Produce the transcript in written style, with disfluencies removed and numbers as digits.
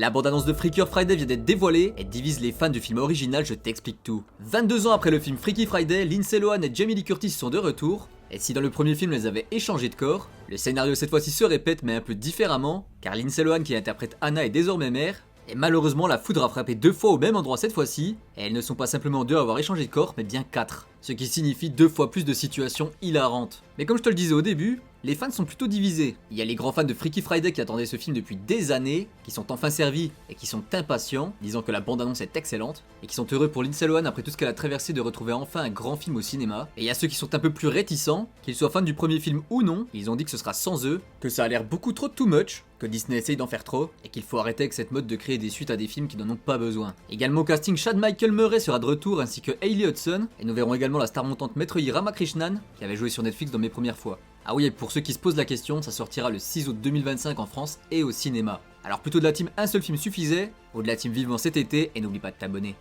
La bande-annonce de Freaky Friday vient d'être dévoilée et divise les fans du film original, je t'explique tout. 22 ans après le film Freaky Friday, Lindsay Lohan et Jamie Lee Curtis sont de retour. Et si dans le premier film elles avaient échangé de corps, le scénario cette fois-ci se répète mais un peu différemment, car Lindsay Lohan qui interprète Anna est désormais mère. Et malheureusement la foudre a frappé 2 fois au même endroit cette fois-ci, et elles ne sont pas simplement 2 à avoir échangé de corps, mais bien 4. Ce qui signifie 2 fois plus de situations hilarantes. Mais comme je te le disais au début, les fans sont plutôt divisés. Il y a les grands fans de Freaky Friday qui attendaient ce film depuis des années, qui sont enfin servis et qui sont impatients, disant que la bande-annonce est excellente, et qui sont heureux pour Lindsay Lohan après tout ce qu'elle a traversé de retrouver enfin un grand film au cinéma. Et il y a ceux qui sont un peu plus réticents, qu'ils soient fans du premier film ou non, ils ont dit que ce sera sans eux, que ça a l'air beaucoup trop too much, que Disney essaye d'en faire trop, et qu'il faut arrêter avec cette mode de créer des suites à des films qui n'en ont pas besoin. Également au casting, Chad Michael Murray sera de retour ainsi que Hayley Hudson, et nous verrons également la star montante Maitreyi Ramakrishnan, qui avait joué sur Netflix dans Mes premières fois. Ah oui, et pour ceux qui se posent la question, ça sortira le 6 août 2025 en France et au cinéma. Alors plutôt de la team un seul film suffisait, ou de la team vivement cet été, et n'oublie pas de t'abonner.